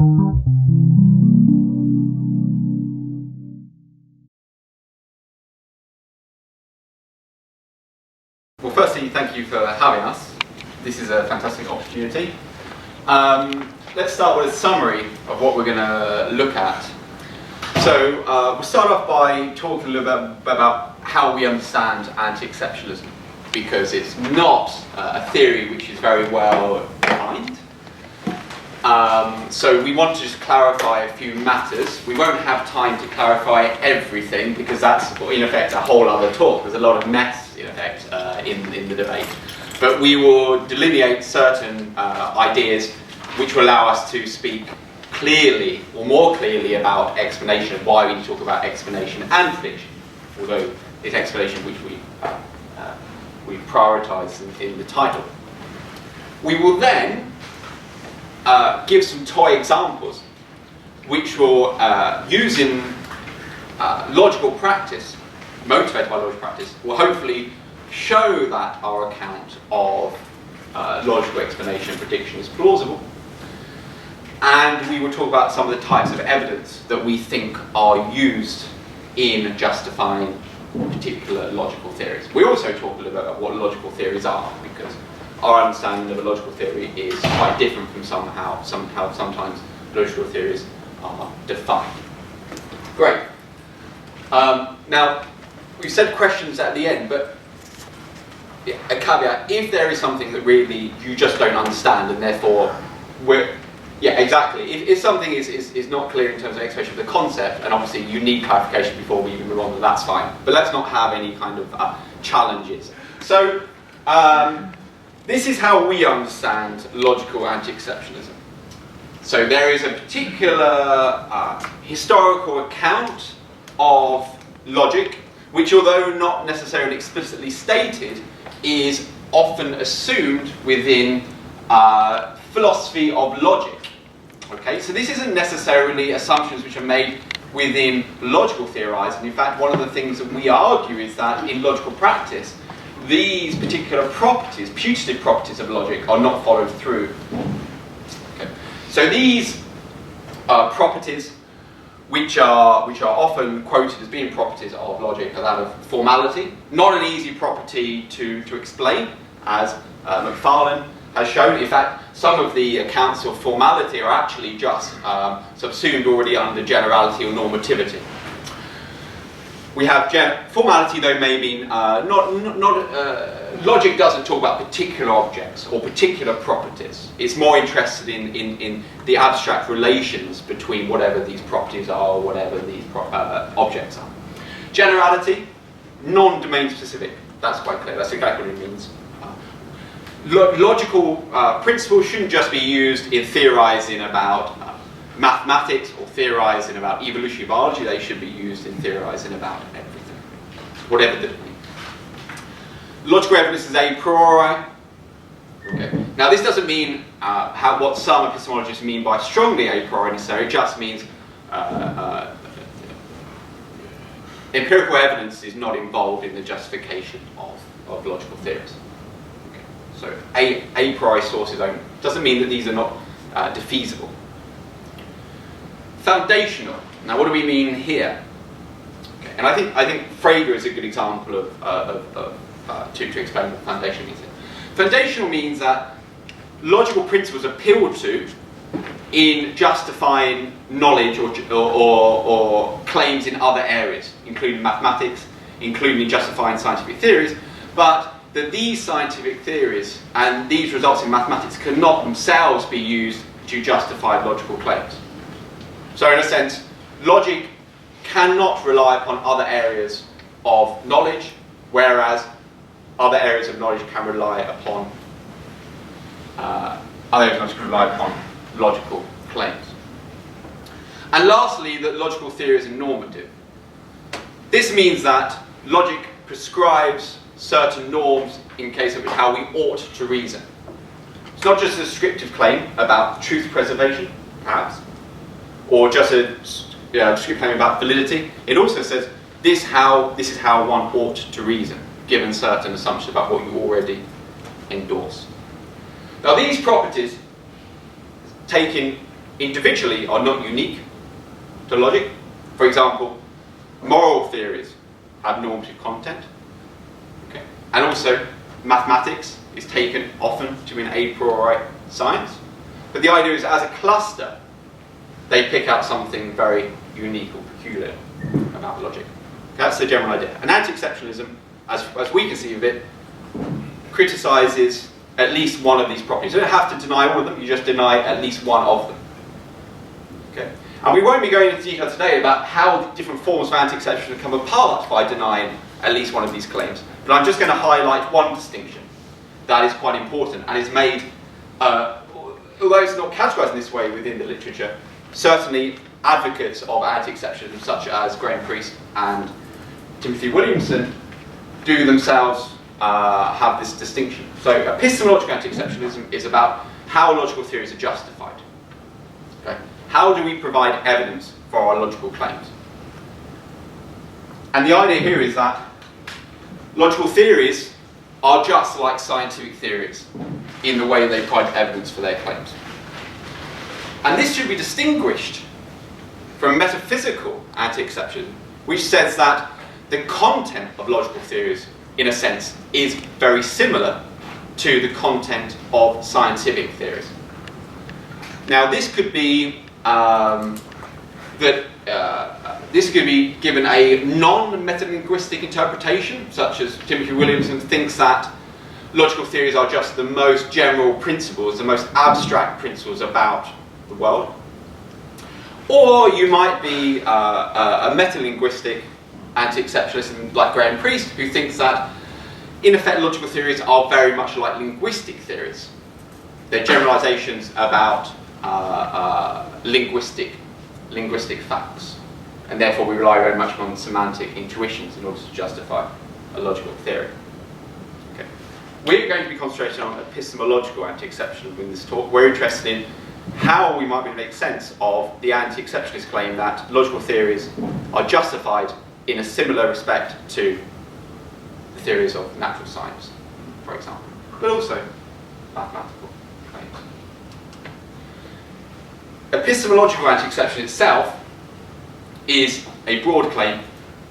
Well, firstly, thank you for having us. This is a fantastic opportunity. Let's start with a summary of what we're going to look at. So we'll start off by talking a little bit about how we understand anti-exceptionalism, because it's not a theory which is very well defined. So we want to just clarify a few matters. We won't have time to clarify everything because that's in effect a whole other talk. There's a lot of mess in effect in the debate. But we will delineate certain ideas which will allow us to speak clearly, or more clearly, about explanation, and why we need to talk about explanation and prediction, although it's explanation which we prioritise in the title. We will then give some toy examples which will, using logical practice, motivated by logical practice, will hopefully show that our account of logical explanation and prediction is plausible. And we will talk about some of the types of evidence that we think are used in justifying particular logical theories. We also talk a little bit about what logical theories are, because our understanding of a logical theory is quite different from how sometimes logical theories are defined. Great. Now, we said questions at the end, but a caveat: if there is something that really you just don't understand, and therefore if something is not clear in terms of explanation of the concept, and obviously you need clarification before we even move on, that's fine. But let's not have any kind of challenges. So this is how we understand logical anti-exceptionalism. So there is a particular historical account of logic, which, although not necessarily explicitly stated, is often assumed within philosophy of logic. Okay, so this isn't necessarily assumptions which are made within logical theorizing. In fact, one of the things that we argue is that in logical practice, these particular properties, putative properties of logic, are not followed through. Okay. So these properties, which are often quoted as being properties of logic, are that of formality. Not an easy property to explain, as Macfarlane has shown. In fact, some of the accounts of formality are actually just subsumed already under generality or normativity. We have formality, though, may mean logic doesn't talk about particular objects or particular properties. It's more interested in the abstract relations between whatever these properties are or whatever these objects are. Generality, non-domain specific. That's quite clear. That's exactly what it means. Logical principles shouldn't just be used in theorizing about mathematics or theorizing about evolutionary biology. They should be used in theorizing about everything, whatever the domain. Logical evidence is a priori. Okay. Now, this doesn't mean what some epistemologists mean by strongly a priori necessarily. It just means empirical evidence is not involved in the justification of logical theories. So a priori sources doesn't mean that these are not defeasible. Foundational. Now, what do we mean here? Okay. And I think Frege is a good example to explain what foundational means. Foundational means that logical principles appealed to in justifying knowledge or claims in other areas, including mathematics, including in justifying scientific theories, but that these scientific theories and these results in mathematics cannot themselves be used to justify logical claims. So in a sense, logic cannot rely upon other areas of knowledge, whereas other areas of knowledge can rely upon logical claims. And lastly, that logical theories are normative. This means that logic prescribes certain norms in case of how we ought to reason. It's not just a descriptive claim about truth preservation, perhaps, or just a descriptive claim about validity. It also says this is how one ought to reason, given certain assumptions about what you already endorse. Now, these properties, taken individually are not unique to logic. For example, moral theories have normative content. Okay? And also, mathematics is taken often to mean a priori science. But the idea is, as a cluster, they pick out something very unique or peculiar about logic. That's the general idea. And anti-exceptionalism, as we conceive of it, criticizes at least one of these properties. You don't have to deny all of them, you just deny at least one of them. Okay? And we won't be going into detail today about how the different forms of anti-exceptionalism come apart by denying at least one of these claims. But I'm just going to highlight one distinction that is quite important and is made, although it's not categorized in this way within the literature, certainly advocates of anti-exceptionalism, such as Graham Priest and Timothy Williamson, do themselves have this distinction. So epistemological anti-exceptionalism is about how logical theories are justified. Okay? How do we provide evidence for our logical claims? And the idea here is that logical theories are just like scientific theories in the way they provide evidence for their claims. And this should be distinguished from metaphysical anti-exceptionalism, which says that the content of logical theories, in a sense, is very similar to the content of scientific theories. Now, this could be this could be given a non-metalinguistic interpretation, such as Timothy Williamson thinks that logical theories are just the most general principles, the most abstract principles about the world. Or you might be a metalinguistic anti-exceptionalist like Graham Priest, who thinks that, in effect, logical theories are very much like linguistic theories. They're generalizations about linguistic facts, and therefore we rely very much on semantic intuitions in order to justify a logical theory. Okay. We're going to be concentrating on epistemological anti-exceptionalism in this talk. We're interested in how we might make sense of the anti-exceptionalist claim that logical theories are justified in a similar respect to the theories of natural science, for example, but also mathematical claims. Epistemological anti-exceptionalism itself is a broad claim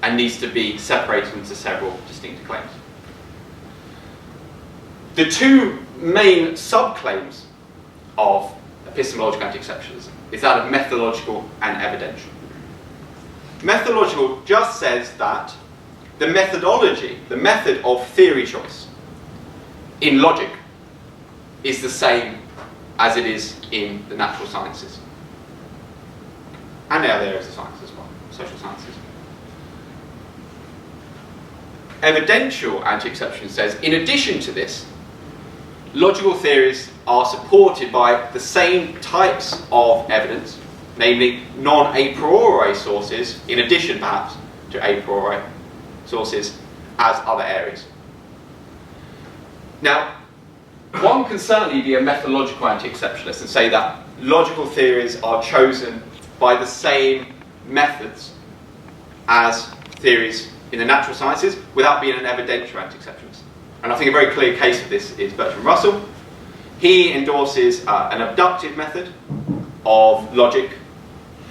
and needs to be separated into several distinct claims. The two main subclaims of epistemological anti-exceptionalism is that of methodological and evidential. Methodological just says that the methodology, the method of theory choice in logic is the same as it is in the natural sciences. And now there is the science as well, social sciences. Evidential anti-exceptionalism says, in addition to this, logical theories are supported by the same types of evidence, namely non-a priori sources, in addition perhaps to a priori sources, as other areas. Now, one can certainly be a methodological anti-exceptionalist and say that logical theories are chosen by the same methods as theories in the natural sciences without being an evidential anti-exceptionalist. And I think a very clear case of this is Bertrand Russell. He endorses an abductive method of logic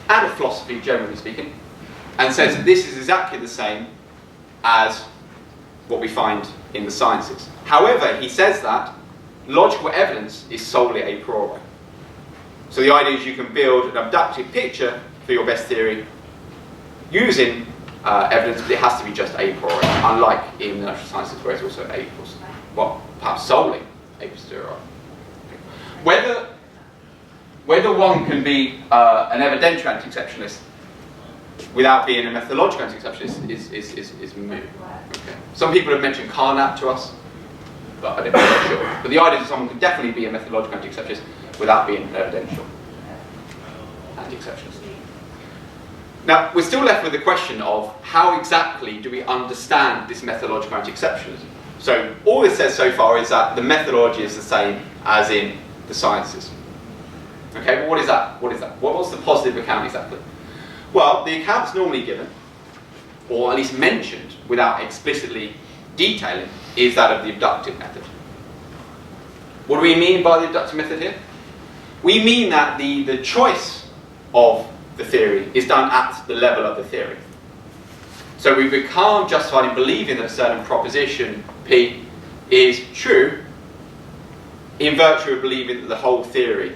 and of philosophy, generally speaking, and says that this is exactly the same as what we find in the sciences. However, he says that logical evidence is solely a priori. So the idea is you can build an abductive picture for your best theory using evidence, but it has to be just a priori, unlike in the natural sciences where it's also a, well, perhaps solely a posteriori. Whether one can be an evidential anti-exceptionalist without being a methodological anti-exceptionalist is moot. Okay. Some people have mentioned Carnap to us, but I'm not sure. But the idea is that someone can definitely be a methodological anti-exceptionalist without being an evidential anti-exceptionalist. Now, we're still left with the question of how exactly do we understand this methodological anti-exceptionalism? So all this says so far is that the methodology is the same as in the sciences. Okay, well, what is that? What's the positive account exactly? Well, the account's normally given, or at least mentioned without explicitly detailing, is that of the abductive method. What do we mean by the abductive method here? we mean that the choice of the theory is done at the level of the theory. So we become justified in believing that a certain proposition P is true in virtue of believing that the whole theory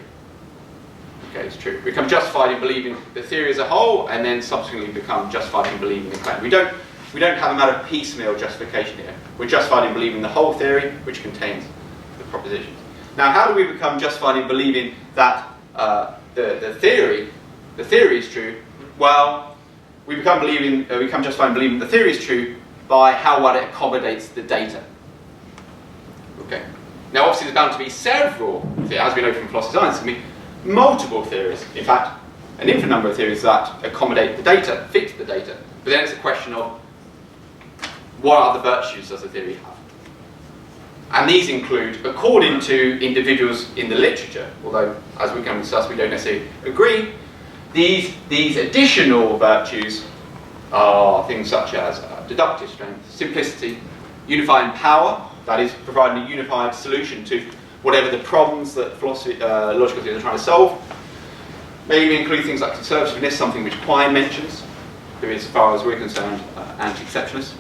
is true. We become justified in believing the theory as a whole, and then subsequently become justified in believing the claim. We don't have a matter of piecemeal justification here. We're justified in believing the whole theory, which contains the propositions. Now, how do we become justified in believing that the theory is true? Well, we become justified in believing the theory is true by how well it accommodates the data. Okay. Now, obviously, there's bound to be several, as we know from philosophy of science, there can be multiple theories. In fact, an infinite number of theories that accommodate the data, fit the data. But then it's a question of what other virtues does the theory have? And these include, according to individuals in the literature, although as we can discuss we don't necessarily agree, these additional virtues are things such as deductive strength, simplicity, unifying power, that is providing a unified solution to whatever the problems that logical theories are trying to solve. Maybe include things like conservativeness, something which Quine mentions, who is, as far as we're concerned, anti-exceptionalist,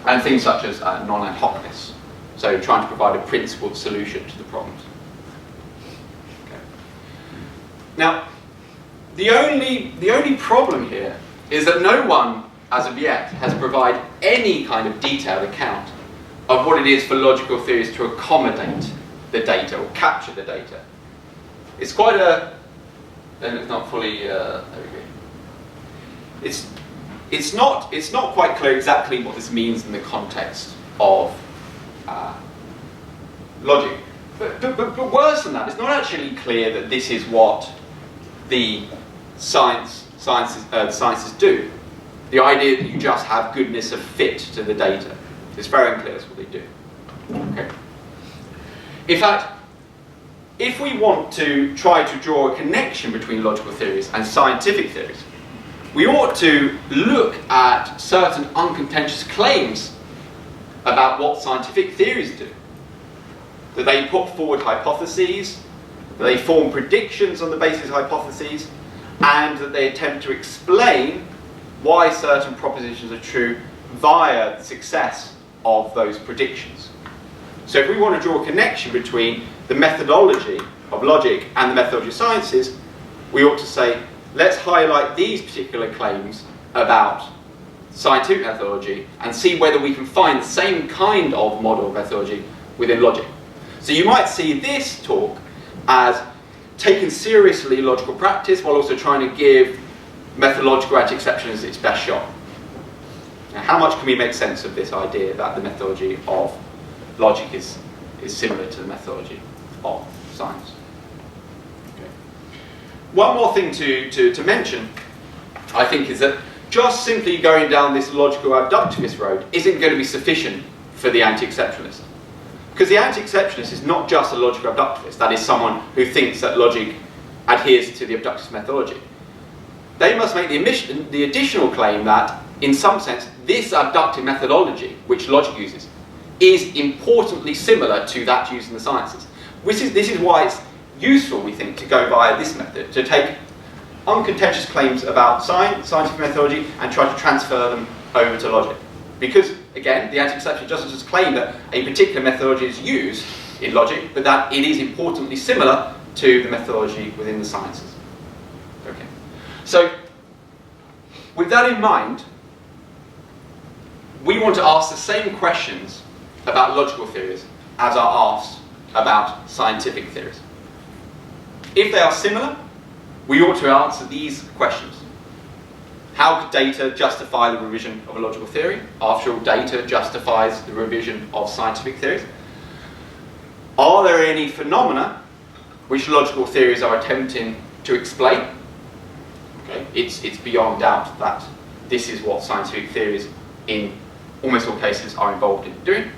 and things such as non-ad hocness, so trying to provide a principled solution to the problems. Okay. Now, the only problem here is that no one, as of yet, has provided any kind of detailed account of what it is for logical theories to accommodate the data or capture the data. It's quite and it's not fully. There we go. It's not quite clear exactly what this means in the context of logic. But worse than that, it's not actually clear that this is what the sciences do. The idea that you just have goodness of fit to the data. It's very unclear that's what they do. Okay. In fact, if we want to try to draw a connection between logical theories and scientific theories, we ought to look at certain uncontentious claims about what scientific theories do. That they put forward hypotheses, that they form predictions on the basis of hypotheses, and that they attempt to explain why certain propositions are true via the success of those predictions. So if we want to draw a connection between the methodology of logic and the methodology of sciences, we ought to say, let's highlight these particular claims about scientific methodology and see whether we can find the same kind of model of methodology within logic. So you might see this talk as taking seriously logical practice while also trying to give methodological anti-exceptionalism its best shot. Now, how much can we make sense of this idea that the methodology of logic is similar to the methodology of science? Okay. One more thing to mention, I think, is that just simply going down this logical abductivist road isn't going to be sufficient for the anti-exceptionalist. Because the anti-exceptionalist is not just a logical abductivist, that is someone who thinks that logic adheres to the abductivist methodology. They must make the additional claim that, in some sense, this abductive methodology, which logic uses, is importantly similar to that used in the sciences. This is why it's useful, we think, to go via this method, to take uncontentious claims about scientific methodology and try to transfer them over to logic. Because, again, the anti-exceptionalist doesn't just claim that a particular methodology is used in logic, but that it is importantly similar to the methodology within the sciences. Okay. So, with that in mind, we want to ask the same questions about logical theories as are asked about scientific theories. If they are similar, we ought to answer these questions. How could data justify the revision of a logical theory? After all, data justifies the revision of scientific theories. Are there any phenomena which logical theories are attempting to explain? Okay. It's beyond doubt that this is what scientific theories, in almost all cases, are involved in doing.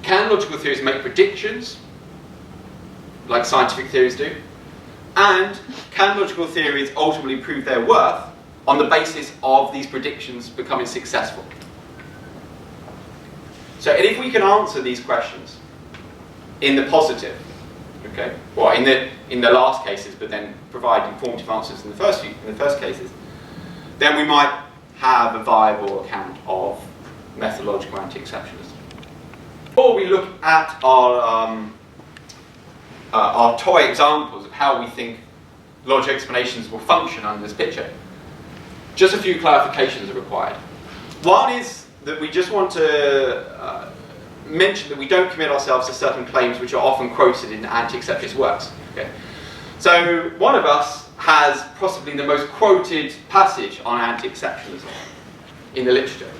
Can logical theories make predictions, like scientific theories do? And can logical theories ultimately prove their worth on the basis of these predictions becoming successful? So if we can answer these questions in the positive, okay, well in the last cases, but then provide informative answers in the first cases, then we might have a viable account of methodological anti-exceptionalism. Before we look at our toy examples of how we think logic explanations will function under this picture, just a few clarifications are required. One is that we just want to mention that we don't commit ourselves to certain claims which are often quoted in anti-exceptionist works. Okay? So one of us has possibly the most quoted passage on anti-exceptionalism in the literature.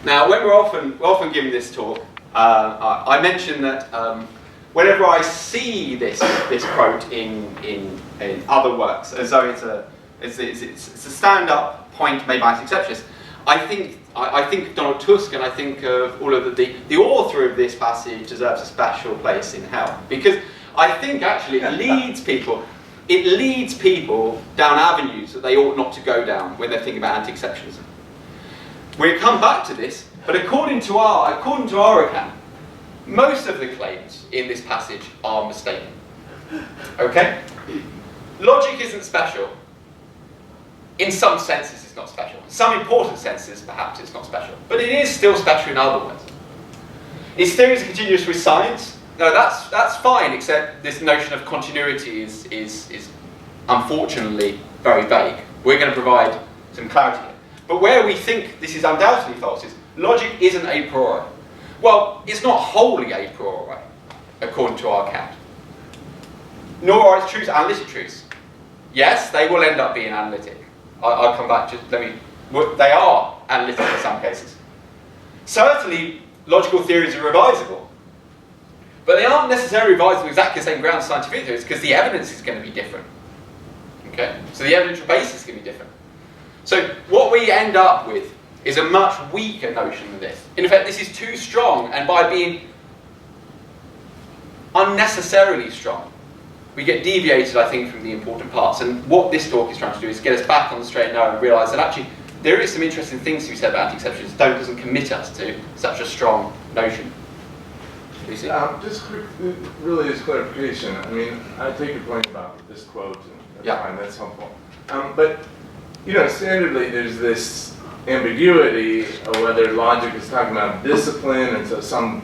Now, when we're often given this talk, I mention that whenever I see this quote in other works, as though it's a stand-up point made by anti-exceptionists, I think of Donald Tusk, and I think of all of the author of this passage deserves a special place in hell, because I think actually it leads people down avenues that they ought not to go down when they're thinking about anti-exceptionalism. We'll come back to this, but according to our account, most of the claims in this passage are mistaken. Okay? Logic isn't special. In some senses it's not special. In some important senses perhaps it's not special. But it is still special in other ways. Is theories continuous with science? No, that's fine, except this notion of continuity is unfortunately very vague. We're going to provide some clarity here. But where we think this is undoubtedly false is logic isn't a priori. Well, it's not wholly a priori, according to our account. Nor are its truths analytic truths. Yes, they will end up being analytic. I'll come back, they are analytic in some cases. Certainly, logical theories are revisable. But they aren't necessarily revisable exactly the same ground as scientific theories, because the evidence is going to be different. Okay? So the evidential basis is going to be different. So what we end up with is a much weaker notion than this. In effect, this is too strong, and by being unnecessarily strong, we get deviated, I think, from the important parts. And what this talk is trying to do is get us back on the straight and narrow and realise that actually there is some interesting things to be said about anti-exceptionalism. Doesn't commit us to such a strong notion. Just really as clarification, I mean, I take your point about this quote, and that's fine, that's helpful. But, you know, standardly there's this ambiguity of whether logic is talking about discipline, and so some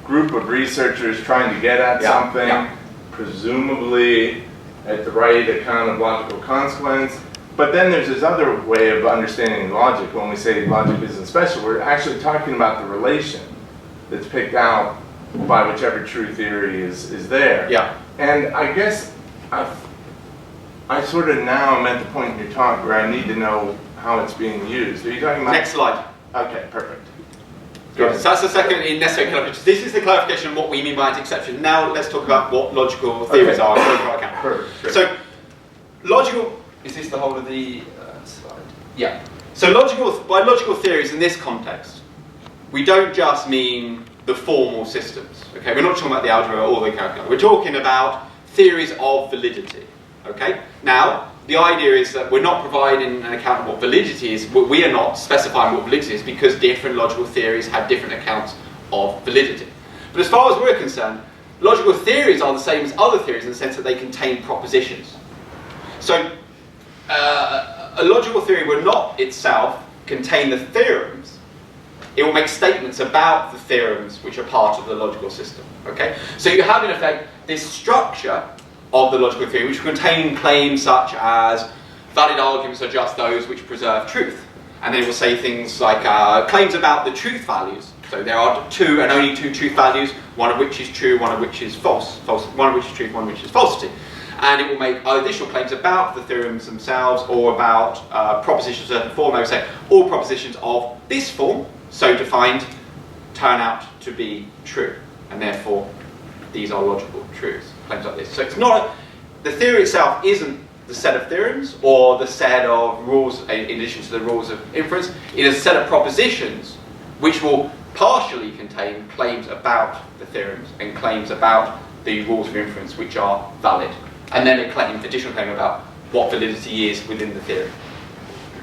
group of researchers trying to get at something, presumably at the right account of logical consequence. But then there's this other way of understanding logic. When we say logic isn't special, we're actually talking about the relation that's picked out by whichever true theory is there. Yeah. And I guess I sort of now am at the point in your talk where I need to know how it's being used. Are you talking about... Next slide. Okay, perfect. Good. So that's the second in necessary clarification. This is the clarification of what we mean by anti-exception. Now let's talk about what logical theories are. Perfect. So logical... Is this the whole of the slide? Yeah. So by logical theories in this context, we don't just mean the formal systems. Okay, we're not talking about the algebra or the calculus. We're talking about theories of validity. Okay. Now the idea is that we're not providing an account of what validity is. We are not specifying what validity is because different logical theories have different accounts of validity. But as far as we're concerned, logical theories are the same as other theories in the sense that they contain propositions. So a logical theory will not itself contain the theorems. It will make statements about the theorems which are part of the logical system. Okay? So you have in effect this structure of the logical theory which contain claims such as valid arguments are just those which preserve truth. And then it will say things like claims about the truth values. So there are two and only two truth values, one of which is true, one of which is false, one of which is truth, one of which is falsity. And it will make additional claims about the theorems themselves or about propositions of a certain form. They will say all propositions of this form, so defined, turn out to be true. And therefore, these are logical truths. Claims like this. So it's not the theory itself isn't the set of theorems or the set of rules in addition to the rules of inference. It is a set of propositions which will partially contain claims about the theorems and claims about the rules of inference which are valid. And then a additional claim about what validity is within the theory.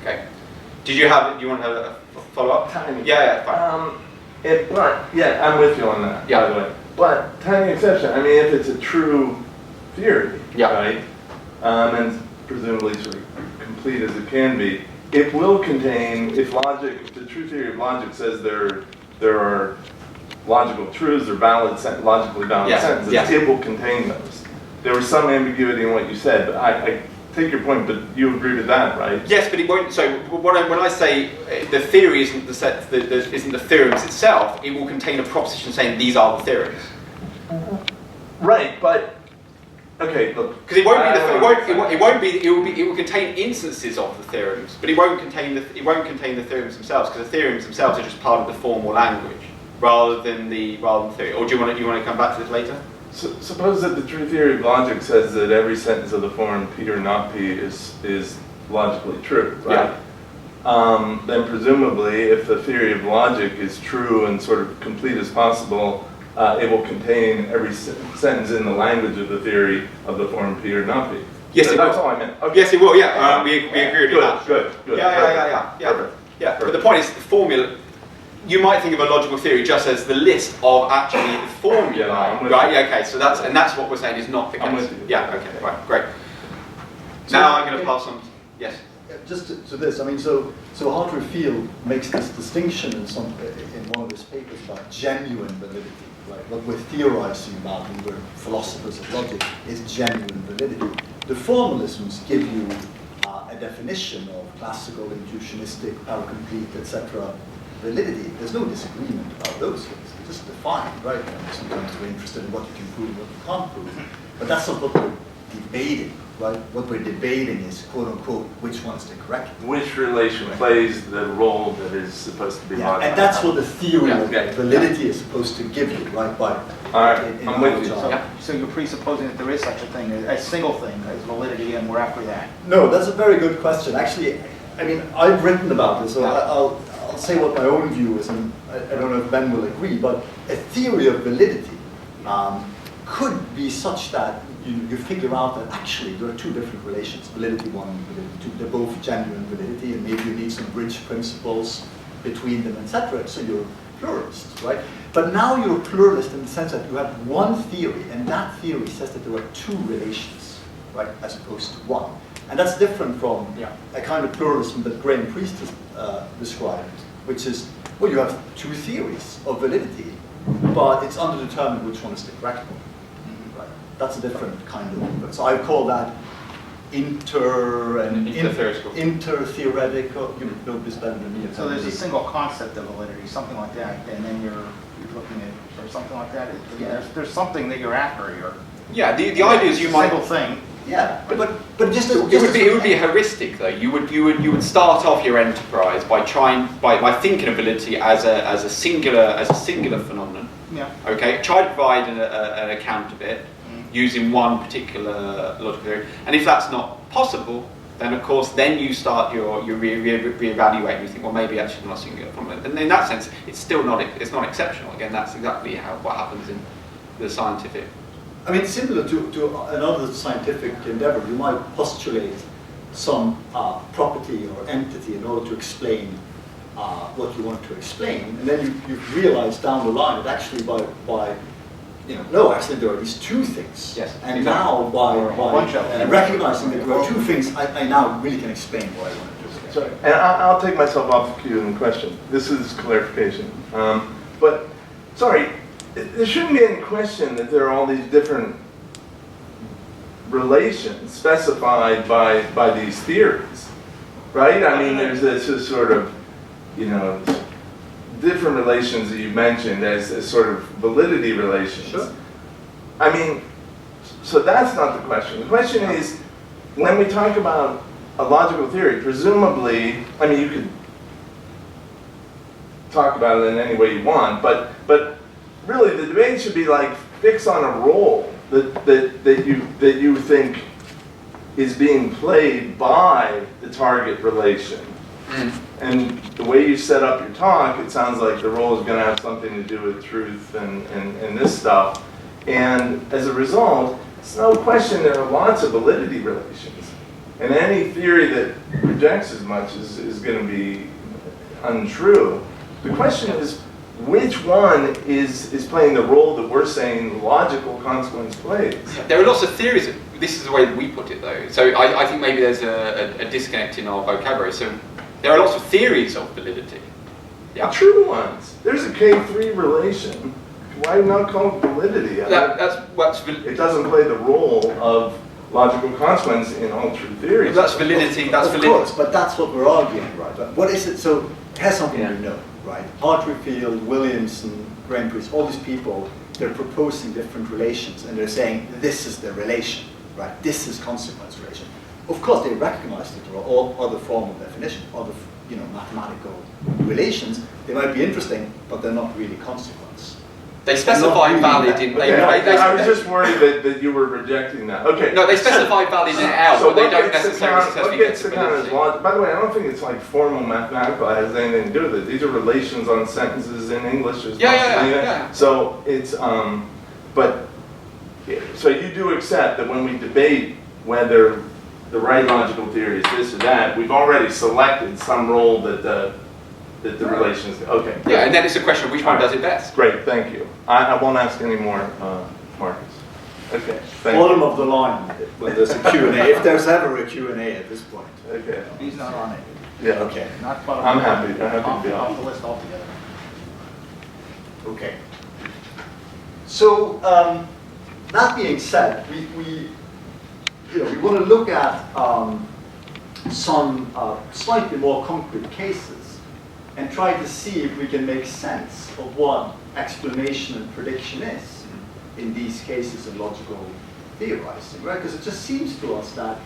Okay. Do you want to have a follow-up? Tiny. Yeah, fine. Right. Yeah, I'm with you on that. Yeah. By the way. But tiny exception, I mean, if it's a true theory, right, and presumably sort of complete as it can be, it will contain, if the true theory of logic says there are logical truths or logically valid sentences, it will contain those. There was some ambiguity in what you said, but I take your point, but you agree with that, right? Yes, but it won't. So when I say the theory isn't isn't the theorems itself, it will contain a proposition saying these are the theorems. Right, but okay, look. Because it will contain instances of the theorems, but it won't contain the theorems themselves, because the theorems themselves are just part of the formal language rather than the theory. Or do you want to come back to this later? So, suppose that the true theory of logic says that every sentence of the form P or not P is logically true, right? Yeah. Then presumably, if the theory of logic is true and sort of complete as possible, it will contain every sentence in the language of the theory of the form P or not P. Yes, so that's all I meant. Okay. Yes, it will. Yeah, we agree with that. Good. Yeah. But the point is, the formula. You might think of a logical theory just as the list of actually the formula, right? Yeah, okay. So that's what we're saying is not the case. I'm with you. Yeah. Okay. Right. Great. So, now I'm going to pass on. Yes. Just to this, I mean, so Hartree-Field makes this distinction in one of his papers about genuine validity, right? What we're theorizing about when we're philosophers of logic is genuine validity. The formalisms give you a definition of classical, intuitionistic, paracomplete, etc. validity. There's no disagreement about those things. They're just defined, right? And sometimes we're interested in what you can prove and what you can't prove. But that's not what we're debating, right? What we're debating is, quote unquote, which one is the correct one. Which relation plays the role that is supposed to be logical. And that's what the theory of validity is supposed to give you, right? I'm with you. So you're presupposing that there is such a thing, a single thing as validity, and we're after that. No, that's a very good question. Actually, I mean, I've written about this, so I'll say what my own view is, and I don't know if Ben will agree, but a theory of validity could be such that you figure out that actually there are two different relations, validity one and validity two. They're both genuine validity, and maybe you need some bridge principles between them, etc. So you're a pluralist, right? But now you're a pluralist in the sense that you have one theory, and that theory says that there are two relations, right, as opposed to one. And that's different from a kind of pluralism that Graham Priest has described, which is, well, you have two theories of validity, but it's underdetermined which one is the correct one. Right? That's a different kind of. So I call that inter-theoretical. You know this better than me. So there's a single concept of validity, something like that, and then you're looking at or something like that. There's something that you're after here. Yeah, the idea is you might single thing. Yeah, but just it would be heuristic though. You would start off your enterprise by thinking of validity as a singular phenomenon. Yeah. Okay. Try to provide an account of it using one particular logical theory, and if that's not possible, then of course you start your reevaluate. You think, well, maybe actually not a singular phenomenon. And in that sense, it's not exceptional. Again, that's exactly what happens in the scientific. I mean, similar to another scientific endeavor, you might postulate some property or entity in order to explain what you want to explain, and then you realize down the line that actually actually there are these two things. Yes, and exactly. Now by recognizing that there are two things, I now really can explain what I want to explain. Sorry, and I'll take myself off the cue in the question. This is clarification, but sorry. There shouldn't be any question that there are all these different relations specified by these theories, right? I mean, there's this sort of, different relations that you mentioned as sort of validity relations. Sure. I mean, so that's not the question. The question is, when we talk about a logical theory, presumably, I mean, you could talk about it in any way you want, but really, the debate should be like fix on a role that you think is being played by the target relation. And the way you set up your talk, it sounds like the role is going to have something to do with truth and this stuff. And as a result, it's no question there are lots of validity relations. And any theory that rejects as much is going to be untrue. The question is, which one is playing the role that we're saying logical consequence plays? There are lots of theories. This is the way that we put it, though. So I think maybe there's a disconnect in our vocabulary. So there are lots of theories of validity. Yeah. The true ones. There's a K3 relation. Why not call it validity? It doesn't play the role of logical consequence in all true theories. That's validity. That's validity. Of course, but that's what we're arguing, right? But what is it? So here's something we know, right? Hartreefield, Williamson, Graham Priest, all these people, they're proposing different relations, and they're saying this is the relation, right? This is consequence relation. Of course, they recognize that there are all other formal definitions, other mathematical relations. They might be interesting, but they're not really consequence. They specify really valid in. I was just worried that you were rejecting that. Okay. No, they specify valid in L, so but they don't necessarily successfully get to validity. By the way, I don't think it's like formal mathematical. It has anything to do with it. These are relations on sentences in English. Yeah. So it's but so you do accept that when we debate whether the right logical theory is this or that, we've already selected some role that the relations. Okay. Yeah, and then it's a question of which one does it best. Great, thank you. I won't ask any more, Marcus. Okay, thank Bottom you. of the line when there's a Q&A, if there's ever a Q&A at this point. Okay. He's not on it. Yeah. Okay. Not bottom. I'm happy to be off the list altogether. Okay. So that being said, we want to look at some slightly more concrete cases and try to see if we can make sense of what explanation and prediction is in these cases of logical theorizing, right? Because it just seems to us that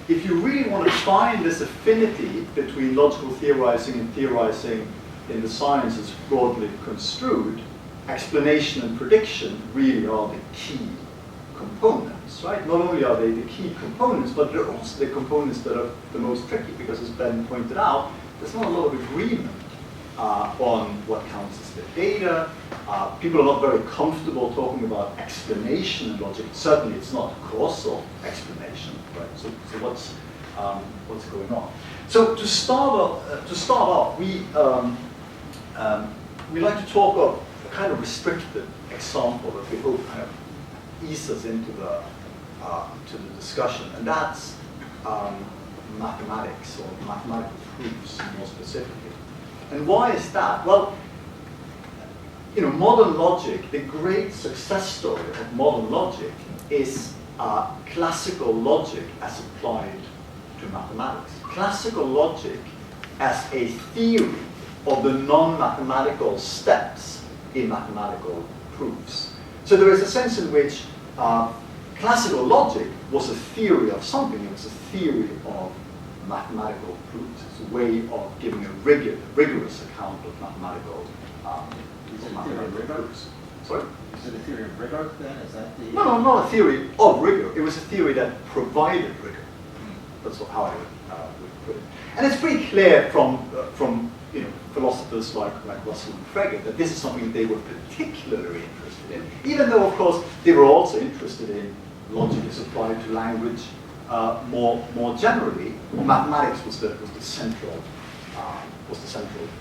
if you really want to find this affinity between logical theorizing and theorizing in the sciences broadly construed, explanation and prediction really are the key components, right? Not only are they the key components, but they're also the components that are the most tricky, because as Ben pointed out, there's not a lot of agreement on what counts as the data. People are not very comfortable talking about explanation in logic. Certainly it's not causal explanation, right? So what's going on? So to start off, we like to talk of a kind of restricted example that we hope kind of ease us into the discussion, and that's mathematics, or mathematical proofs more specifically. And why is that? Well, modern logic, the great success story of modern logic is classical logic as applied to mathematics. Classical logic as a theory of the non-mathematical steps in mathematical proofs. So there is a sense in which classical logic was a theory of something. It was a theory of mathematical proofs. It's a way of giving a rigorous account of mathematical proofs. Sorry? Is it a theory of rigor then? Is that the... No, not a theory of rigor. It was a theory that provided rigor. That's how I would put it. And it's pretty clear from philosophers like Russell and Frege that this is something they were particularly interested in, even though, of course, they were also interested in logic as applied to language more generally. Mathematics was the central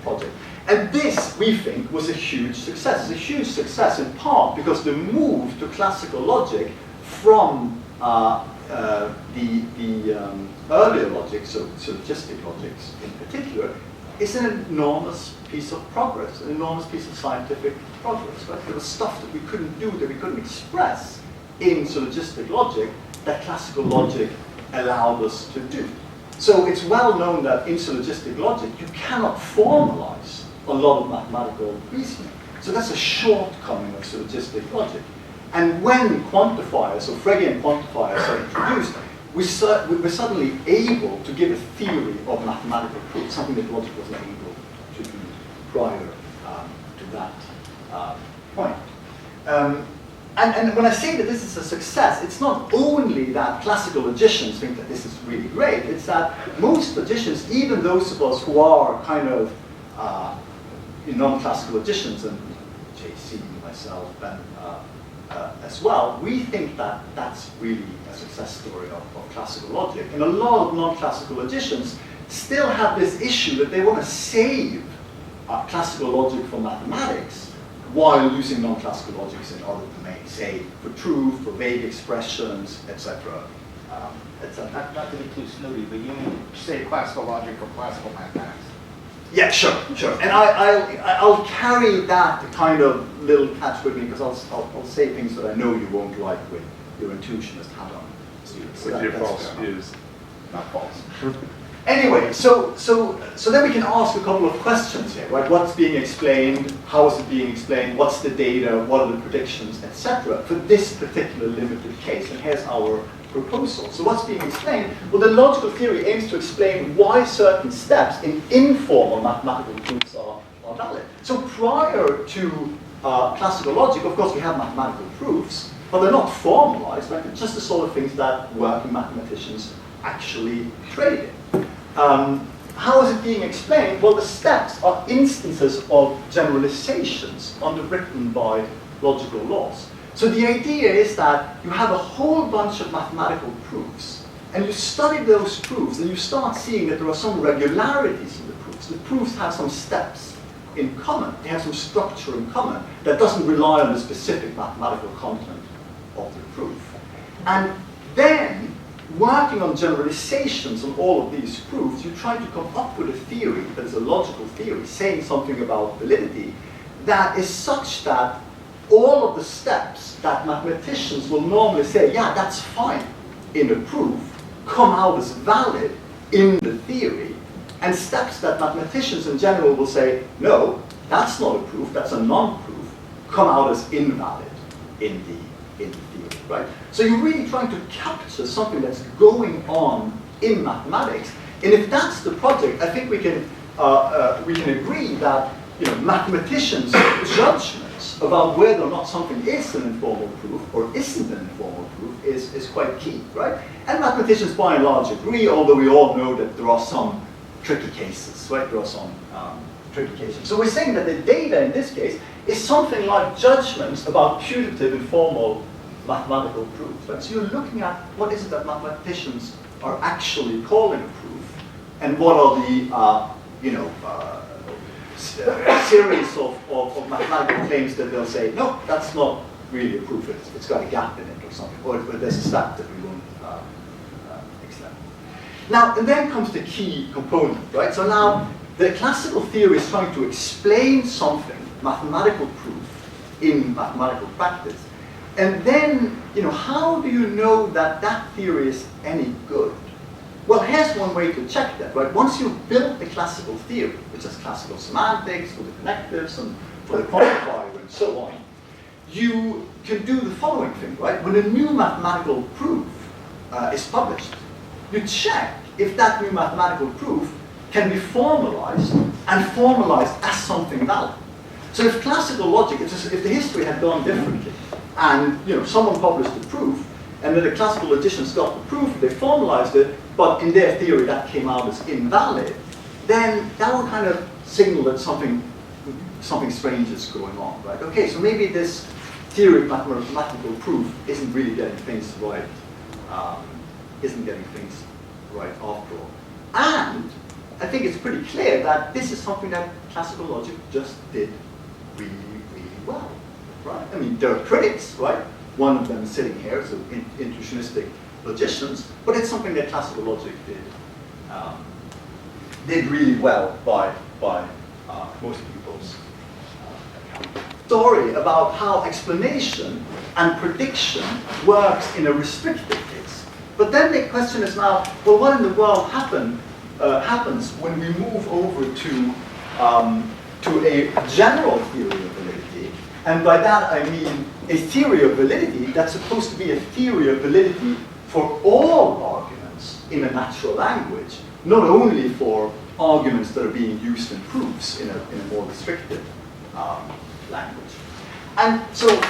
project. And this, we think, was a huge success. It's a huge success in part because the move to classical logic from the earlier logic, so syllogistic logics in particular, is an enormous piece of progress, an enormous piece of scientific progress. Right? There was stuff that we couldn't do, that we couldn't express in syllogistic logic, that classical logic allowed us to do. So it's well known that in syllogistic logic, you cannot formalize a lot of mathematical reasoning. So that's a shortcoming of syllogistic logic. And when quantifiers, or Fregean quantifiers, are introduced, we're suddenly able to give a theory of mathematical proof, something that logic was not able to do prior to that point. And when I say that this is a success, it's not only that classical logicians think that this is really great, it's that most logicians, even those of us who are kind of non-classical logicians, and JC, myself, Ben as well, we think that that's really a success story of classical logic. And a lot of non-classical logicians still have this issue that they want to save classical logic for mathematics while using non-classical logics in other domains, say for truth, for vague expressions, etc. Not to be too snooty, but you mean say classical logic for classical mathematics? Yeah, sure. And I'll carry that kind of little catch with me because I'll say things that I know you won't like with your intuitionist hat on, students. With your false views. Not false. Anyway, so then we can ask a couple of questions here, right? What's being explained? How is it being explained? What's the data? What are the predictions, etc. for this particular limited case? And here's our proposal. So what's being explained? Well, the logical theory aims to explain why certain steps in informal mathematical proofs are valid. So prior to classical logic, of course, we have mathematical proofs, but they're not formalized, right? They're just the sort of things that working mathematicians actually trade in. How is it being explained? Well, the steps are instances of generalizations underwritten by logical laws. So the idea is that you have a whole bunch of mathematical proofs, and you study those proofs, and you start seeing that there are some regularities in the proofs. The proofs have some steps in common. They have some structure in common that doesn't rely on the specific mathematical content of the proof. And then, working on generalizations on all of these proofs, you try to come up with a theory that is a logical theory, saying something about validity, that is such that all of the steps that mathematicians will normally say, yeah, that's fine in a proof, come out as valid in the theory, and steps that mathematicians in general will say, no, that's not a proof, that's a non-proof, come out as invalid in the theory, right? So you're really trying to capture something that's going on in mathematics, and if that's the project, I think we can agree that mathematicians' judgments about whether or not something is an informal proof or isn't an informal proof is quite key, right? And mathematicians by and large agree, although we all know that there are some tricky cases, right? There are some tricky cases. So we're saying that the data in this case is something like judgments about putative informal mathematical proofs, right? So you're looking at what is it that mathematicians are actually calling a proof, and what are the series of mathematical claims that they'll say, no, that's not really a proof, it's got a gap in it or something, or there's a step that we won't extend. Now, and then comes the key component, right? So now, the classical theory is trying to explain something, mathematical proof, in mathematical practice. And then, how do you know that that theory is any good? Well, here's one way to check that, right? Once you've built the classical theory, which is classical semantics, for the connectives, and for the quantifier, and so on, you can do the following thing, right? When a new mathematical proof is published, you check if that new mathematical proof can be formalized, and formalized as something valid. So if classical logic, if the history had gone differently, and someone published the proof, and then the classical logicians got the proof, they formalized it, but in their theory that came out as invalid, then that would kind of signal that something strange is going on, right? Okay, so maybe this theory of mathematical proof isn't really getting things right, after all. And I think it's pretty clear that this is something that classical logic just did really, really well, right? I mean, there are critics, right? One of them is sitting here, so intuitionistic logicians, but it's something that classical logic did really well by most people's account. Story about how explanation and prediction works in a restricted case. But then the question is now, well, what in the world happens when we move over to a general theory of validity? And by that I mean a theory of validity that's supposed to be a theory of validity for all arguments in a natural language, not only for arguments that are being used in proofs in a more restricted language. And so,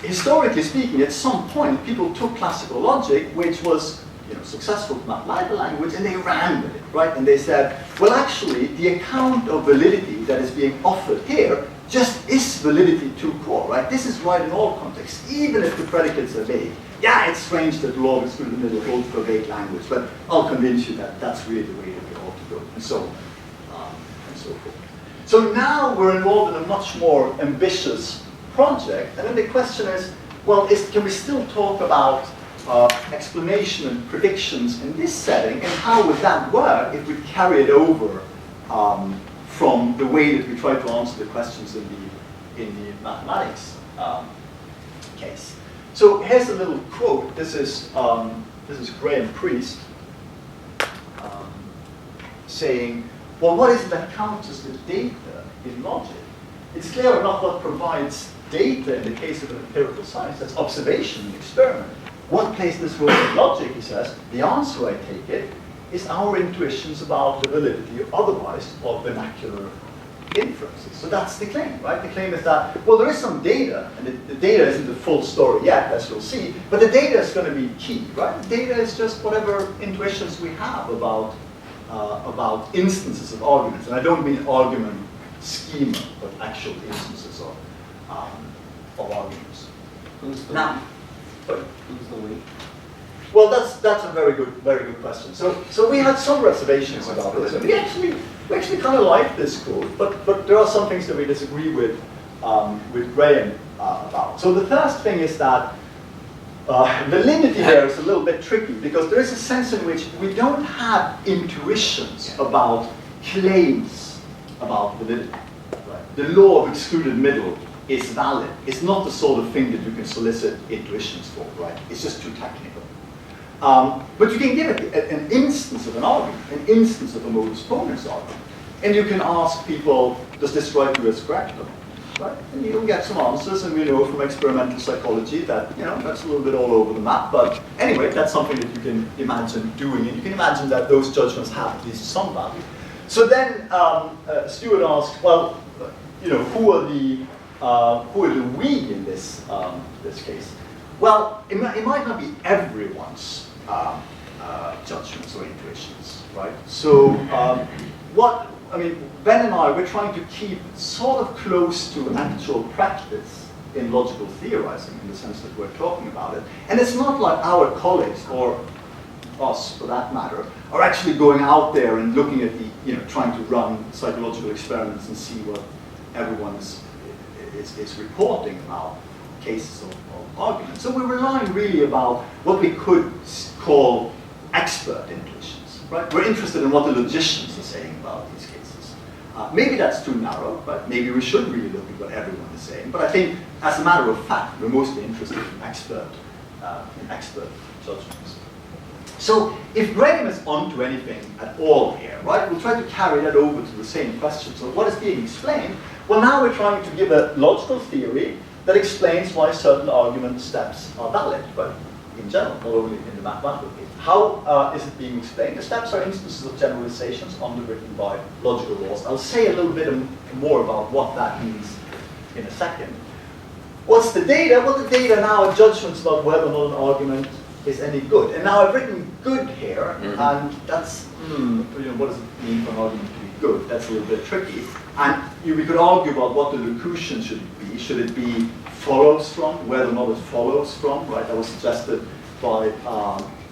historically speaking, at some point, people took classical logic, which was successful mathematical language, and they ran with it, right? And they said, well, actually, the account of validity that is being offered here just is validity to core, right? This is right in all contexts, even if the predicates are vague. Yeah, it's strange that law is through the middle holds for vague language, but I'll convince you that that's really the way that we ought to go, and so forth. So now we're involved in a much more ambitious project, and then the question is, well, can we still talk about explanation and predictions in this setting, and how would that work if we carry it over from the way that we try to answer the questions in the mathematics case? So here's a little quote. This is Graham Priest saying, well, what is it that counts as the data in logic? It's clear enough what provides data in the case of an empirical science. That's observation and experiment. What plays this role in logic, he says? The answer, I take it, is our intuitions about the validity or otherwise of vernacular inferences. So that's the claim, right? The claim is that, well, there is some data, and the data isn't the full story yet, as you'll see, but the data is going to be key, right? The data is just whatever intuitions we have about instances of arguments. And I don't mean argument schema, but actual instances of arguments. Who's the Now, who's the we? well, that's a very good question. So we had some reservations about this. And we actually kind of like this quote, but there are some things that we disagree with Graham about. So the first thing is that validity there is a little bit tricky, because there is a sense in which we don't have intuitions about claims about validity. Right? The law of excluded middle is valid. It's not the sort of thing that you can solicit intuitions for, right? It's just too technical. But you can give it an instance of an argument, an instance of a modus ponens argument, and you can ask people, does this strike you as correct or not? Right? And you'll get some answers, and we know from experimental psychology that, you know, that's a little bit all over the map, but anyway, that's something that you can imagine doing, and you can imagine that those judgments have at least some value. So then Stuart asked, well, you know, who are the we in this case? Well, it might not be everyone's judgments or intuitions, right? So Ben and I, we're trying to keep sort of close to actual practice in logical theorizing, in the sense that we're talking about it. And it's not like our colleagues, or us for that matter, are actually going out there and looking at trying to run psychological experiments and see what everyone is reporting about cases of arguments. So we're relying really about what we could call expert intuitions, right? We're interested in what the logicians are saying about these cases. Maybe that's too narrow, but maybe we should really look at what everyone is saying. But I think, as a matter of fact, we're mostly interested in expert judgments. So if Graham is onto anything at all here, right, we'll try to carry that over to the same question. So what is being explained? Well, now we're trying to give a logical theory that explains why certain argument steps are valid, but in general, not only in the mathematical case. How is it being explained? The steps are instances of generalizations underwritten by logical laws. I'll say a little bit more about what that means in a second. What's the data? Well, the data now are judgments about whether or not an argument is any good. And now I've written good here, and that's, what does it mean for an argument to be good? That's a little bit tricky. And we could argue about what the locution should be. Should it be follows from, whether or not it follows from, right? That was suggested by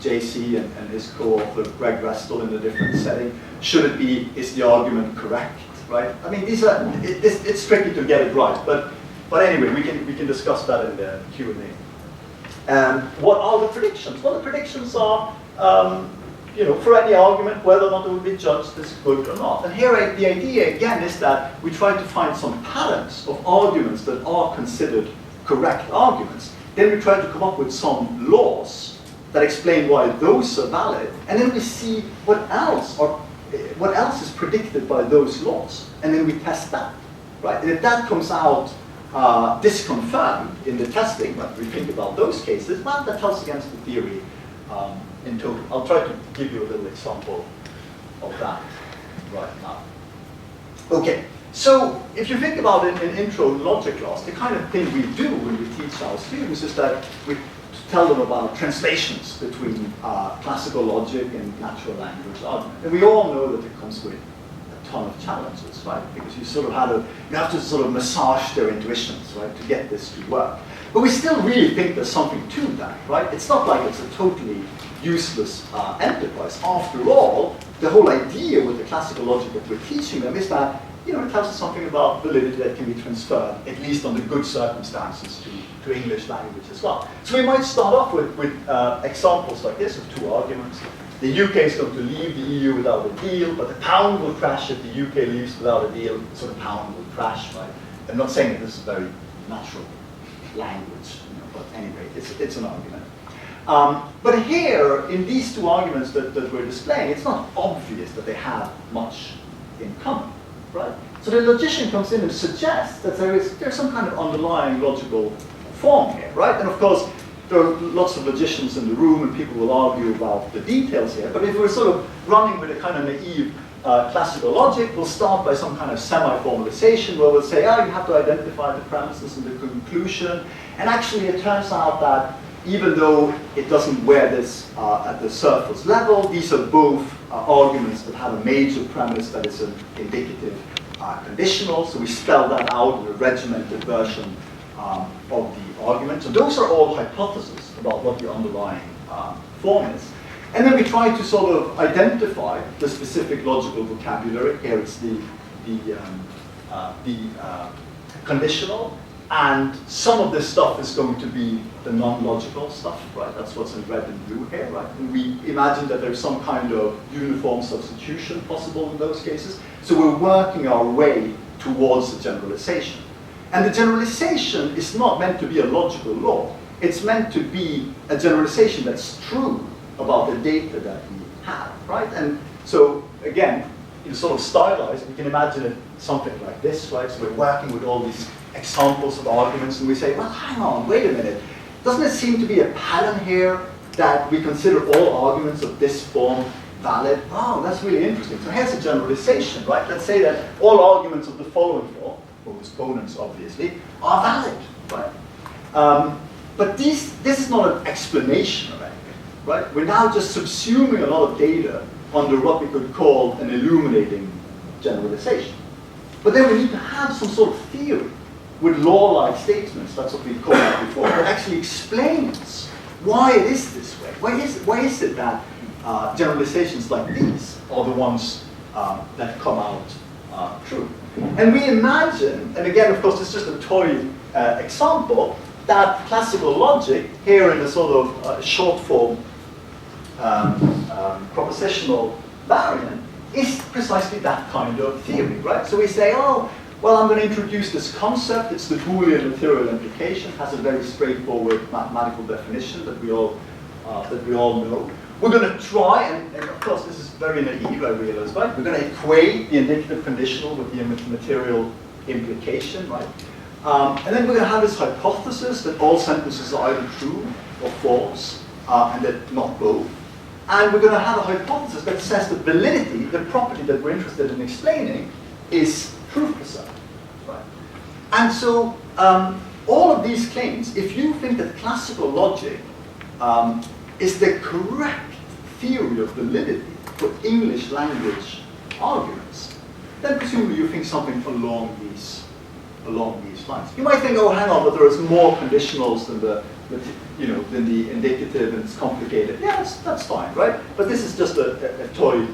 JC and his co-author Greg Restel in a different setting. Should it be, is the argument correct, right? I mean, it's tricky to get it right, but anyway, we can discuss that in the Q&A. And what are the predictions? Well, the predictions are, for any argument, whether or not it will be judged as good or not. And here, the idea, again, is that we try to find some patterns of arguments that are considered correct arguments. Then we try to come up with some laws that explain why those are valid. And then we see what else is predicted by those laws. And then we test that, right? And if that comes out disconfirmed in the testing, when we think about those cases, well, that tells against the theory in total. I'll try to give you a little example of that right now. Okay, so if you think about it in intro logic class, the kind of thing we do when we teach our students is that we tell them about translations between classical logic and natural language argument. And we all know that it comes with a ton of challenges, right? Because you have to sort of massage their intuitions, right, to get this to work. But we still really think there's something to that, right? It's not like it's a totally useless enterprise. After all, the whole idea with the classical logic that we're teaching them is that you know, it tells us something about validity that can be transferred, at least under good circumstances, to English language as well. So we might start off with examples like this of two arguments. The UK is going to leave the EU without a deal, but the pound will crash if the UK leaves without a deal, so the pound will crash, right? I'm not saying that this is very natural language, you know, but anyway, it's an argument. But here, in these two arguments that we're displaying, it's not obvious that they have much in common, right? So the logician comes in and suggests that there's some kind of underlying logical form here, right? And of course, there are lots of logicians in the room, and people will argue about the details here. But if we're sort of running with a kind of naive classical logic, we'll start by some kind of semi-formalization where we'll say, oh, you have to identify the premises and the conclusion. And actually, it turns out that even though it doesn't wear this at the surface level, these are both arguments that have a major premise that is an indicative conditional. So we spell that out in a regimented version of the argument. So those are all hypotheses about what the underlying form is. And then we try to sort of identify the specific logical vocabulary. Here it's the conditional. And some of this stuff is going to be the non-logical stuff, right? That's what's in red and blue here, right? And we imagine that there's some kind of uniform substitution possible in those cases. So we're working our way towards the generalization. And the generalization is not meant to be a logical law. It's meant to be a generalization that's true about the data that we have, right? And so, again, in sort of stylized, we can imagine it something like this, right? So we're working with all these examples of arguments, and we say, well, hang on, wait a minute. Doesn't it seem to be a pattern here that we consider all arguments of this form valid? Oh, that's really interesting. So here's a generalization, right? Let's say that all arguments of the following form, or exponents obviously, are valid, right? But this is not an explanation of anything, right? We're now just subsuming a lot of data under what we could call an illuminating generalization. But then we need to have some sort of theory with law-like statements, that's what we called it before, that actually explains why it is this way. Why is it that generalizations like these are the ones that come out true? And we imagine, and again, of course, it's just a toy example, that classical logic, here in a sort of short form propositional variant, is precisely that kind of theory, right? So we say, oh, well, I'm going to introduce this concept. It's the Boolean material implication. It has a very straightforward mathematical definition that we all know. We're going to try, and of course this is very naive, I realize, right? We're going to equate the indicative conditional with the material implication, right? And then we're going to have this hypothesis that all sentences are either true or false, and that not both. And we're going to have a hypothesis that says that validity, the property that we're interested in explaining, is truth percept, right? And so all of these claims, if you think that classical logic is the correct theory of validity for English language arguments, then presumably you think something along these lines. You might think, oh, hang on, but there's more conditionals than than the indicative, and it's complicated. Yeah, that's fine, right? But this is just a toy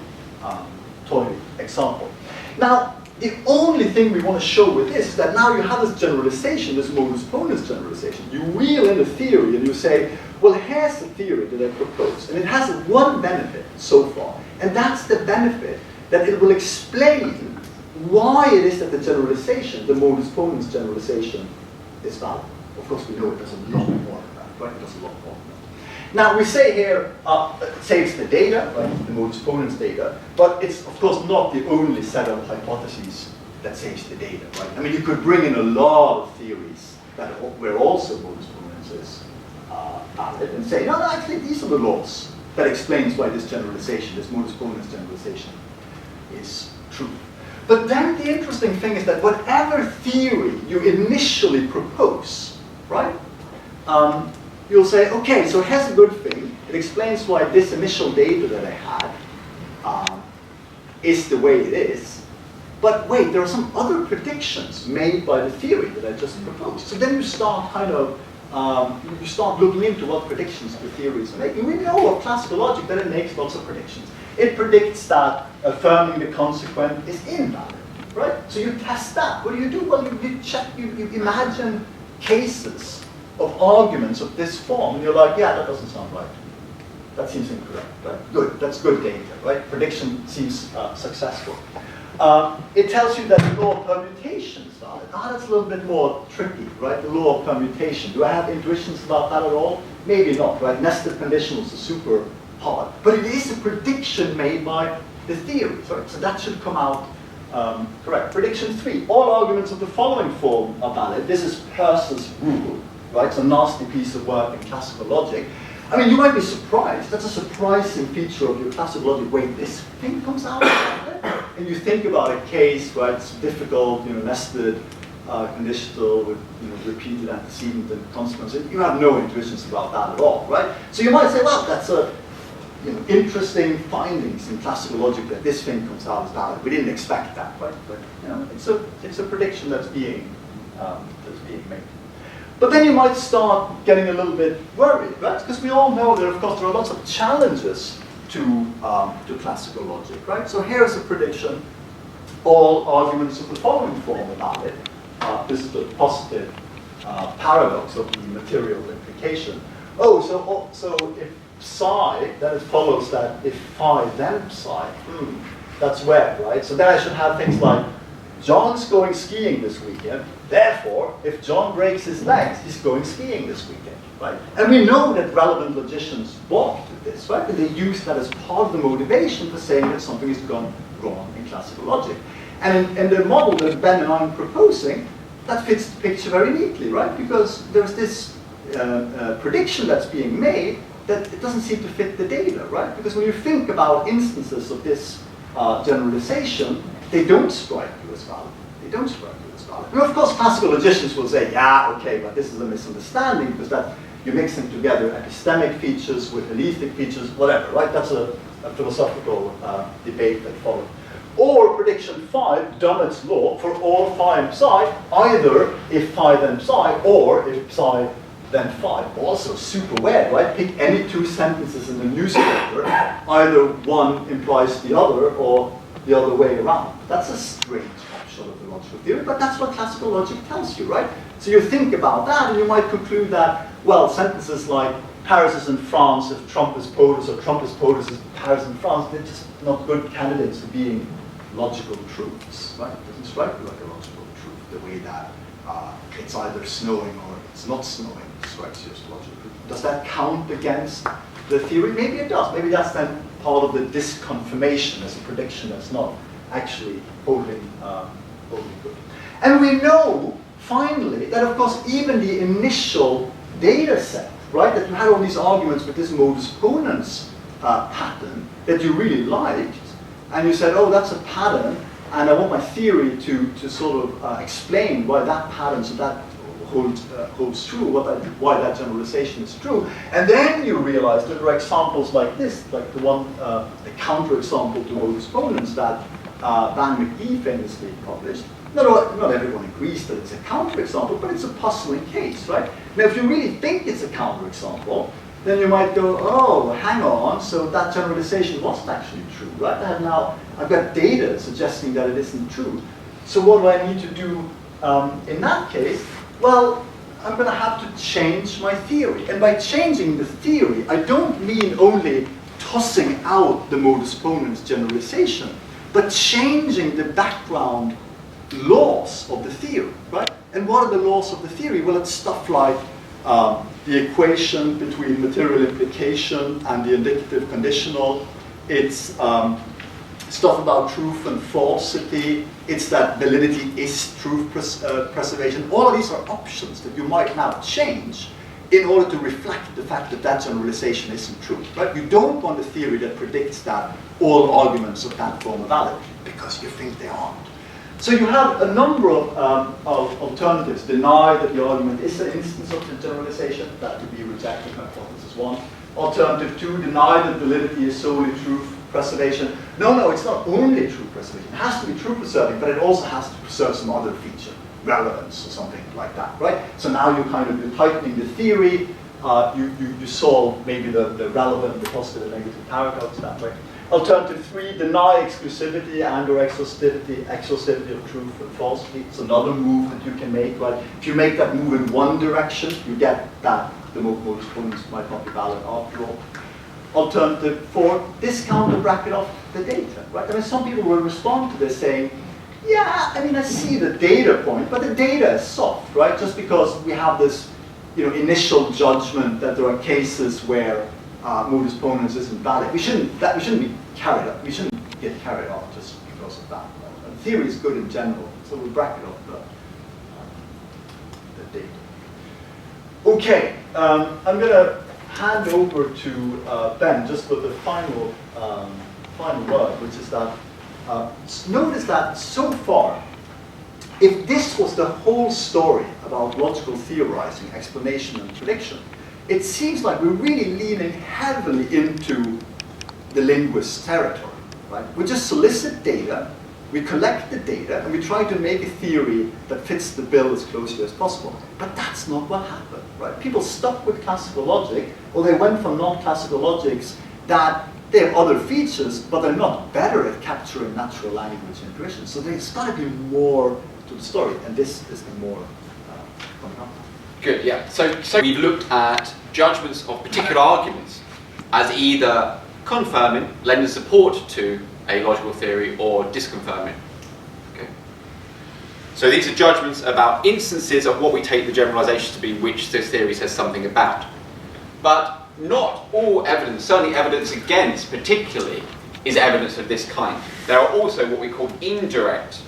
example. Now, the only thing we want to show with this is that now you have this generalization, this modus ponens generalization. You wheel in a theory and you say, well, here's the theory that I propose, and it has one benefit so far, and that's the benefit that it will explain why it is that the generalization, the modus ponens generalization, is valid. Of course, we know it does a lot more than that, right? It does a lot more than that. Now, we say here, say it's the data, right? The modus ponens data, but it's, of course, not the only set of hypotheses that says the data, right? I mean, you could bring in a lot of theories that where also modus ponens is valid and say, no, actually, these are the laws that explains why this generalization, this modus ponens generalization, is true. But then the interesting thing is that whatever theory you initially propose, right? You'll say, okay, so here's a good thing. It explains why this initial data that I had is the way it is. But wait, there are some other predictions made by the theory that I just proposed. So then you start kind of, you start looking into what predictions the theories are making. We know of classical logic that it makes lots of predictions. It predicts that affirming the consequent is invalid, right? So you test that. What do? Well, you check, you imagine cases of arguments of this form, and you're like, yeah, that doesn't sound right. That seems incorrect, right? Good, that's good data, right? Prediction seems successful. It tells you that the law of permutation is valid. That's a little bit more tricky, right? The law of permutation. Do I have intuitions about that at all? Maybe not, right? Nested conditionals are super hard. But it is a prediction made by the theory, right? So that should come out correct. Prediction 3. All arguments of the following form are valid. This is Peirce's rule, right? It's a nasty piece of work in classical logic. I mean, you might be surprised. That's a surprising feature of your classical logic. Wait, this thing comes out? And you think about a case where it's difficult, nested conditional with repeated antecedent and consequence. You have no intuitions about that at all, right? So you might say, well, that's a interesting findings in classical logic that this thing comes out as valid. We didn't expect that, right? But it's a prediction that's being made. But then you might start getting a little bit worried, right? Because we all know that, of course, there are lots of challenges to classical logic, right? So here's a prediction. All arguments of the following form are valid. This is the positive paradox of the material implication. Oh, so if psi, then it follows that if phi, then psi. That's weird, right? So then I should have things like, John's going skiing this weekend. Therefore, if John breaks his legs, he's going skiing this weekend, right? And we know that relevant logicians balk at this, right? And they use that as part of the motivation for saying that something has gone wrong in classical logic. And in the model that Ben and I are proposing, that fits the picture very neatly, right? Because there's this prediction that's being made that it doesn't seem to fit the data, right? Because when you think about instances of this generalization, they don't strike you as valid. They don't strike you as valid. And of course, classical logicians will say, yeah, okay, but this is a misunderstanding because that you're mixing together epistemic features with eleuthic features, whatever, right? That's a philosophical debate that follows. Or prediction 5, Dummett's law for all phi and psi, either if phi then psi, or if psi then phi. Also super weird, right? Pick any two sentences in the newspaper, either one implies the other or the other way around. That's a strange option of the logical theory, but that's what classical logic tells you, right? So you think about that and you might conclude that, well, sentences like Paris is in France if Trump is POTUS, or Trump is POTUS if Paris is in France, they're just not good candidates for being logical truths, right? It doesn't strike you like a logical truth, the way that it's either snowing or it's not snowing strikes you as a logical truth. Does that count against the theory? Maybe it does. Maybe that's then part of the disconfirmation as a prediction that's not actually holding good. And we know, finally, that of course even the initial data set, right, that you had all these arguments with this modus ponens pattern that you really liked, and you said, oh, that's a pattern, and I want my theory to sort of explain why that pattern, so that holds true, why that generalization is true. And then you realize that there are examples like this, like the one, the counterexample to modus ponens that Van McGee famously published. Not everyone agrees that it's a counterexample, but it's a puzzling case, right? Now, if you really think it's a counterexample, then you might go, oh, hang on, so that generalization wasn't actually true, right? I've got data suggesting that it isn't true. So what do I need to do in that case? Well, I'm going to have to change my theory. And by changing the theory, I don't mean only tossing out the modus ponens generalization, but changing the background laws of the theory, right? And what are the laws of the theory? Well, it's stuff like the equation between material implication and the indicative conditional. It's stuff about truth and falsity. It's that validity is truth preservation. All of these are options that you might now change in order to reflect the fact that that generalization isn't true, right? You don't want a theory that predicts that all arguments of that form are valid, because you think they aren't. So you have a number of alternatives. Deny that the argument is an instance of the generalization, that would be rejected, hypothesis 1. Alternative 2, deny that validity is solely truth preservation. No, it's not only truth preservation. It has to be truth preserving, but it also has to preserve some other feature, relevance or something like that, right? So now you're tightening the theory. You solve maybe the relevant, the positive and negative paradox that way. Alternative 3, deny exclusivity and or exhaustivity of truth and falsity. It's another move that you can make, right? If you make that move in one direction, you get that the modus ponens might not be valid after all. Alternative 4, discount or bracket off the data, right? I mean, some people will respond to this saying, yeah, I mean, I see the data point, but the data is soft, right? Just because we have this, initial judgment that there are cases where modus ponens isn't valid. We shouldn't be carried up. We shouldn't get carried off just because of that. And theory is good in general, so we bracket off the data. Okay, I'm going to hand over to Ben just with the final word, which is that notice that so far, if this was the whole story about logical theorizing, explanation, and prediction, it seems like we're really leaning heavily into the linguist's territory, right? We just solicit data, we collect the data, and we try to make a theory that fits the bill as closely as possible. But that's not what happened, right? People stuck with classical logic, or they went for non-classical logics that they have other features, but they're not better at capturing natural language intuition. So there's got to be more to the story, and this is the more coming up. Good, yeah. So we've looked at judgments of particular arguments as either confirming, lending support to a logical theory, or disconfirming. Okay. So these are judgments about instances of what we take the generalization to be, which this theory says something about. But not all evidence, certainly evidence against particularly, is evidence of this kind. There are also what we call indirect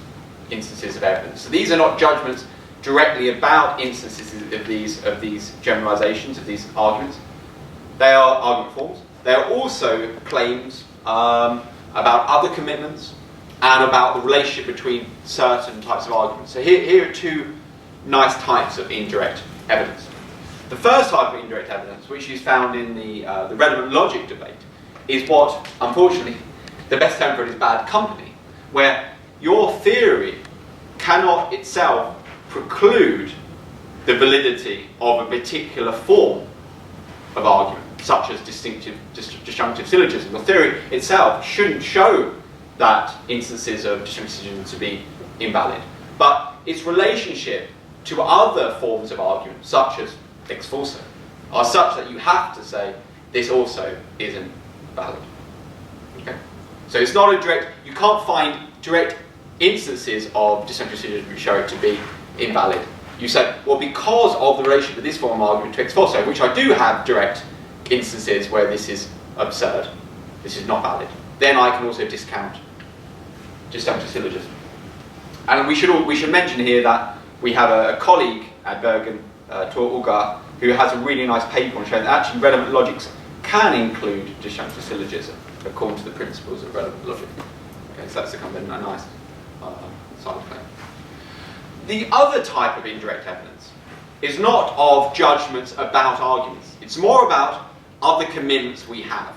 instances of evidence. So these are not judgments directly about instances of these generalizations, of these arguments. They are argument forms. They are also claims about other commitments and about the relationship between certain types of arguments. So here are two nice types of indirect evidence. The first type of indirect evidence, which is found in the relevant logic debate, is what, unfortunately, the best term for it is bad company, where your theory cannot itself preclude the validity of a particular form of argument, such as disjunctive syllogism. The theory itself shouldn't show that instances of disjunctive syllogism to be invalid, but its relationship to other forms of argument, such as ex falso, are such that you have to say this also isn't valid. Okay? So it's not a direct, you can't find direct instances of disjunctive syllogism which show it to be invalid. You say, well, because of the relationship of this form of argument to ex falso, which I do have direct instances where this is absurd, this is not valid, then I can also discount disjunctive syllogism. And we should mention here that we have a colleague at Bergen, Tor Ugar, who has a really nice paper on showing that actually relevant logics can include disjunctive syllogism according to the principles of relevant logic. Okay, so that's a kind of a nice side claim. The other type of indirect evidence is not of judgments about arguments. It's more about other commitments we have.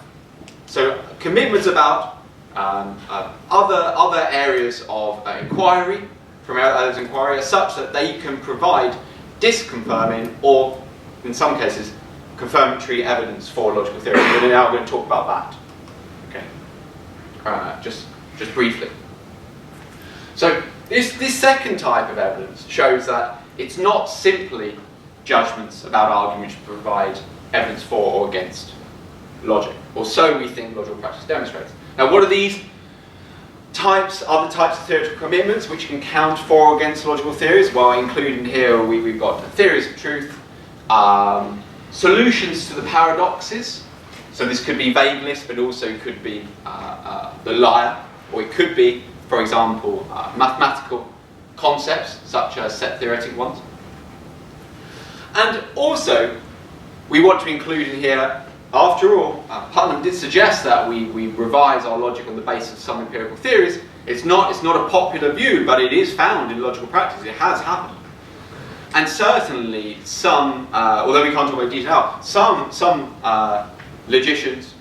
So commitments about other areas of inquiry, from others' inquiry, are such that they can provide disconfirming, or in some cases, confirmatory evidence for logical theory. We're now going to talk about that. Okay, just briefly. So this second type of evidence shows that it's not simply judgments about arguments which provide evidence for or against logic, or so we think logical practice demonstrates. Now, what are these other types of theoretical commitments which can count for or against logical theories? Well, including here we've got theories of truth, solutions to the paradoxes. So this could be vagueness, but also could be the liar, or it could be, for example, mathematical concepts such as set theoretic ones. And also, we want to include in here, after all, Putnam did suggest that we revise our logic on the basis of some empirical theories. It's not a popular view, but it is found in logical practice. It has happened. And certainly some, although we can't talk about detail, some logicians,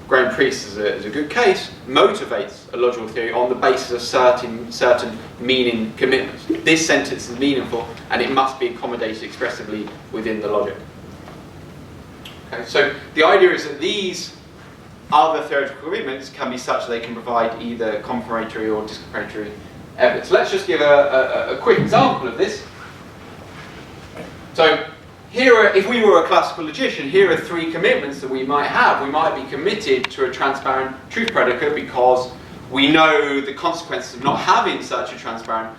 Graham Priest is a good case, motivates a logical theory on the basis of certain meaning commitments. This sentence is meaningful, and it must be accommodated expressively within the logic. Okay, so the idea is that these other theoretical commitments can be such that they can provide either confirmatory or disconfirmatory evidence. Let's just give a quick example of this. So here, if we were a classical logician, here are three commitments that we might have. We might be committed to a transparent truth predicate because we know the consequences of not having such a transparent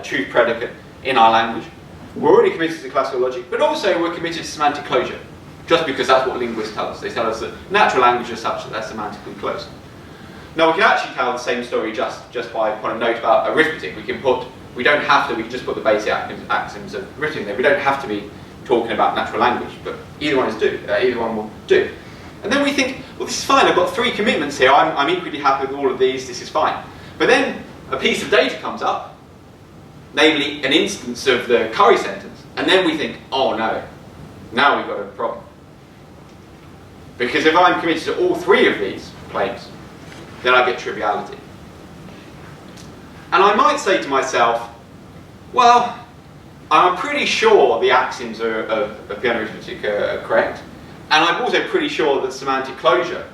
truth predicate in our language. We're already committed to classical logic, but also we're committed to semantic closure, just because that's what linguists tell us. They tell us that natural language is such that they're semantically closed. Now, we can actually tell the same story just by putting a note about arithmetic. We don't have to, we can just put the basic axioms of arithmetic there. We don't have to be talking about natural language, but either one will do. And then we think, well, this is fine, I've got three commitments here, I'm equally happy with all of these, this is fine. But then a piece of data comes up, namely an instance of the Curry sentence, and then we think, oh no, now we've got a problem. Because if I'm committed to all three of these claims, then I get triviality. And I might say to myself, well, I'm pretty sure the axioms of Vienna arithmetic are correct, and I'm also pretty sure that semantic closure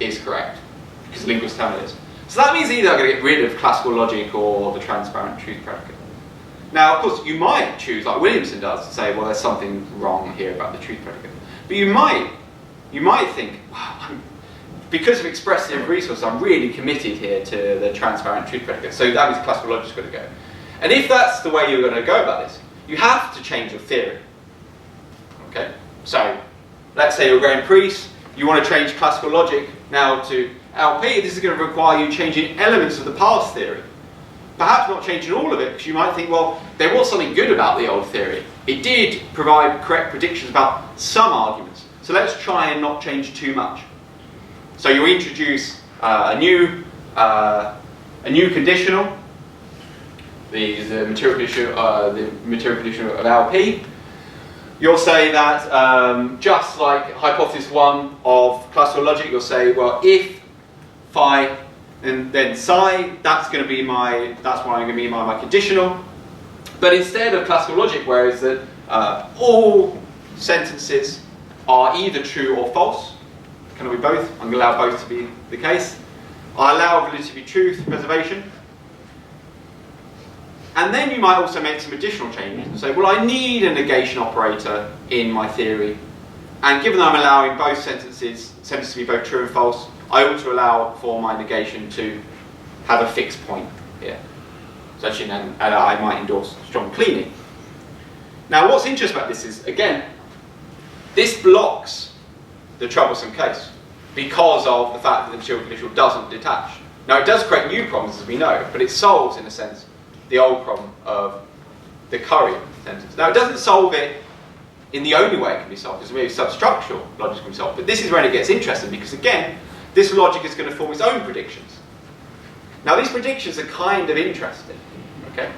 is correct, because linguists tell me this. So that means either I'm going to get rid of classical logic or the transparent truth predicate. Now, of course, you might choose, like Williamson does, to say, well, there's something wrong here about the truth predicate. But you might think, wow, because of expressive resource, I'm really committed here to the transparent truth predicate. So that means classical logic's got to go. And if that's the way you're going to go about this, you have to change your theory. Okay? So, let's say you're going priest, you want to change classical logic now to LP. This is going to require you changing elements of the past theory. Perhaps not changing all of it, because you might think, well, there was something good about the old theory. It did provide correct predictions about some arguments. So let's try and not change too much. So you introduce a new conditional, the material conditional of LP. You'll say that just like hypothesis 1 of classical logic, you'll say, well, if phi and then psi, that's what I'm going to be my conditional. But instead of classical logic, whereas that all sentences are either true or false, can it be both? I'm going to allow both to be the case. I allow validity to be truth preservation. And then you might also make some additional changes and say, well, I need a negation operator in my theory. And given that I'm allowing both sentences to be both true and false, I ought to allow for my negation to have a fixed point here. So actually, and I might endorse strong cleaning. Now, what's interesting about this is, again, this blocks the troublesome case because of the fact that the material conditional doesn't detach. Now, it does create new problems, as we know, but it solves, in a sense, the old problem of the Curry sentence. Now, it doesn't solve it in the only way it can be solved, because maybe substructural logic can be solved. But this is when it gets interesting, because again, this logic is going to form its own predictions. Now, these predictions are kind of interesting, okay?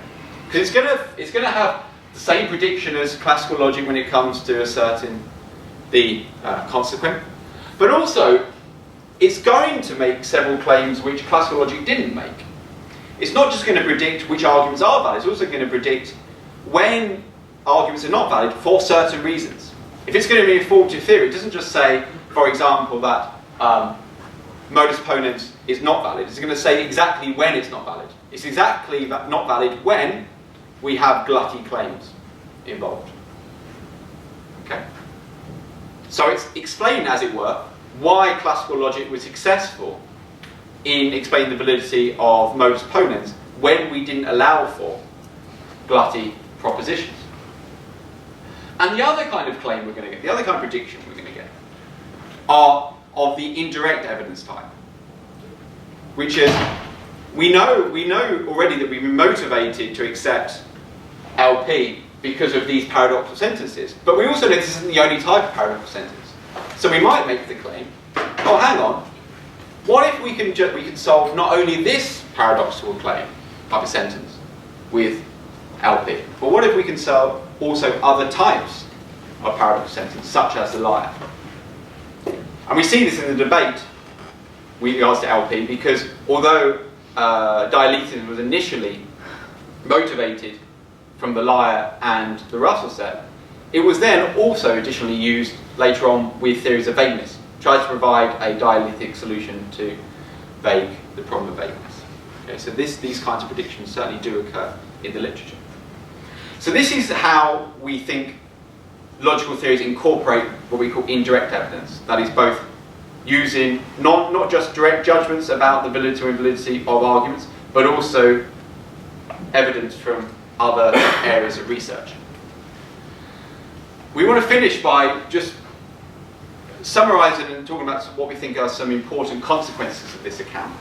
Because it's going to have the same prediction as classical logic when it comes to asserting the consequent, but also it's going to make several claims which classical logic didn't make. It's not just going to predict which arguments are valid, it's also going to predict when arguments are not valid for certain reasons. If it's going to be a formative theory, it doesn't just say, for example, that modus ponens is not valid. It's going to say exactly when it's not valid. It's exactly not valid when we have glutty claims involved. Okay? So it's explaining, as it were, why classical logic was successful in explaining the validity of modus ponens when we didn't allow for glutty propositions. And the other kind of claim we're going to get, the other kind of prediction we're going to get, are of the indirect evidence type, which is we know already that we've been motivated to accept LP because of these paradoxical sentences, but we also know this isn't the only type of paradoxical sentence. So we might make the claim, oh, hang on, what if we can solve not only this paradoxical claim of a sentence with LP, but what if we can solve also other types of paradoxical sentences, such as the liar? And we see this in the debate with regards to LP, because although dialectism was initially motivated from the liar and the Russell set, it was then also additionally used later on with theories of vagueness. tries to provide a dialectic solution to the problem of vagueness. Okay, so these kinds of predictions certainly do occur in the literature. So this is how we think logical theories incorporate what we call indirect evidence. That is both using not just direct judgments about the validity or invalidity of arguments, but also evidence from other areas of research. We want to finish by just summarising and talking about what we think are some important consequences of this account.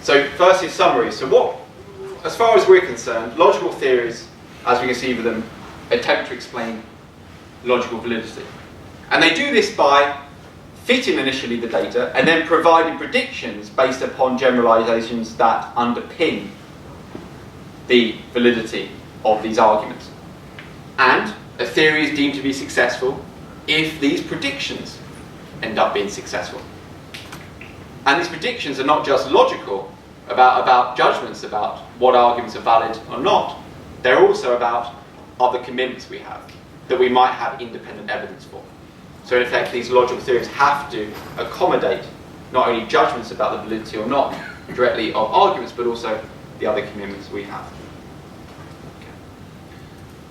So first is summary. So as far as we're concerned, logical theories, as we conceive of them, attempt to explain logical validity. And they do this by fitting initially the data and then providing predictions based upon generalizations that underpin the validity of these arguments. And a theory is deemed to be successful if these predictions end up being successful. And these predictions are not just logical about judgments about what arguments are valid or not, they're also about other commitments we have that we might have independent evidence for. So in effect, these logical theories have to accommodate not only judgments about the validity or not directly of arguments, but also the other commitments we have. Okay.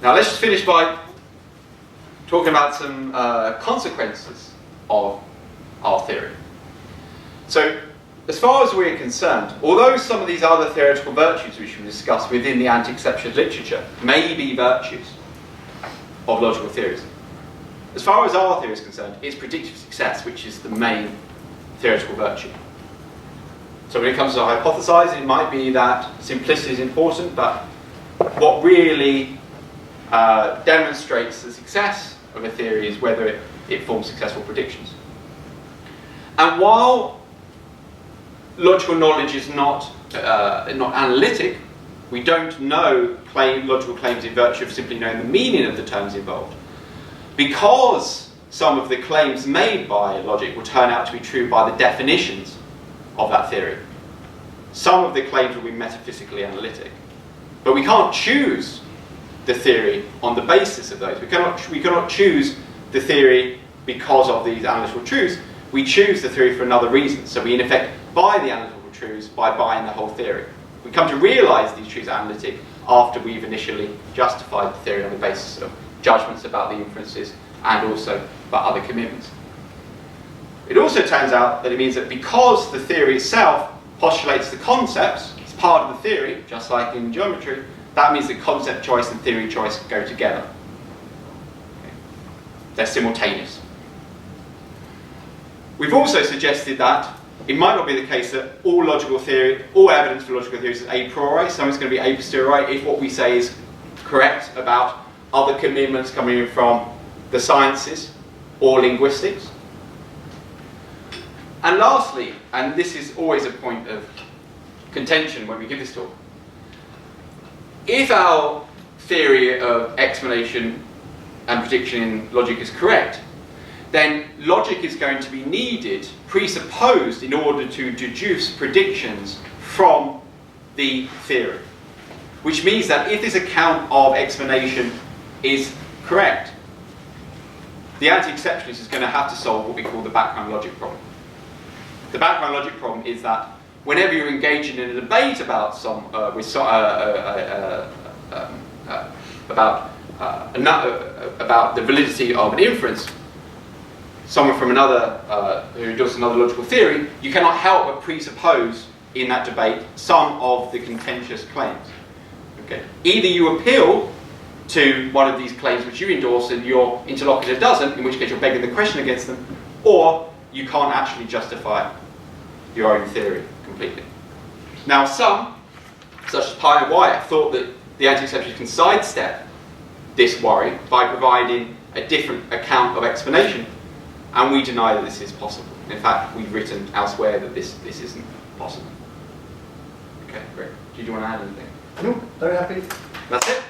Now let's just finish by talking about some consequences of our theory. So as far as we're concerned, although some of these other theoretical virtues which we discuss within the anti-exceptionalist literature may be virtues of logical theories, as far as our theory is concerned, it's predictive success which is the main theoretical virtue. So when it comes to hypothesizing, it might be that simplicity is important, but what really demonstrates the success of a theory is whether it forms successful predictions. And while logical knowledge is not analytic, we don't know logical claims in virtue of simply knowing the meaning of the terms involved. Because some of the claims made by logic will turn out to be true by the definitions of that theory, some of the claims will be metaphysically analytic. But we can't choose the theory on the basis of those. We cannot choose the theory because of these analytical truths. We choose the theory for another reason. So we in effect buy the analytical truths by buying the whole theory. We come to realise these truths are analytic after we've initially justified the theory on the basis of judgments about the inferences and also about other commitments. It also turns out that it means that because the theory itself postulates the concepts, it's part of the theory, just like in geometry, that means that concept choice and theory choice go together. Okay. They're simultaneous. We've also suggested that it might not be the case that all evidence for logical theories is a priori, something's going to be a posteriori if what we say is correct about other commitments coming in from the sciences or linguistics. And lastly, and this is always a point of contention when we give this talk, if our theory of explanation and prediction in logic is correct, then logic is going to be needed, presupposed, in order to deduce predictions from the theory. Which means that if this account of explanation is correct, the anti-exceptionalist is going to have to solve what we call the background logic problem. The background logic problem is that whenever you're engaging in a debate about about the validity of an inference, someone from another who endorses another logical theory, you cannot help but presuppose in that debate some of the contentious claims. Okay? Either you appeal to one of these claims which you endorse and your interlocutor doesn't, in which case you're begging the question against them, or you can't actually justify your own theory completely. Now some, such as Pye and Wyatt, thought that the anti-exceptionalist can sidestep this worry by providing a different account of explanation, and we deny that this is possible. In fact, we've written elsewhere that this isn't possible. Okay, great. Do you want to add anything? No, very happy. That's it.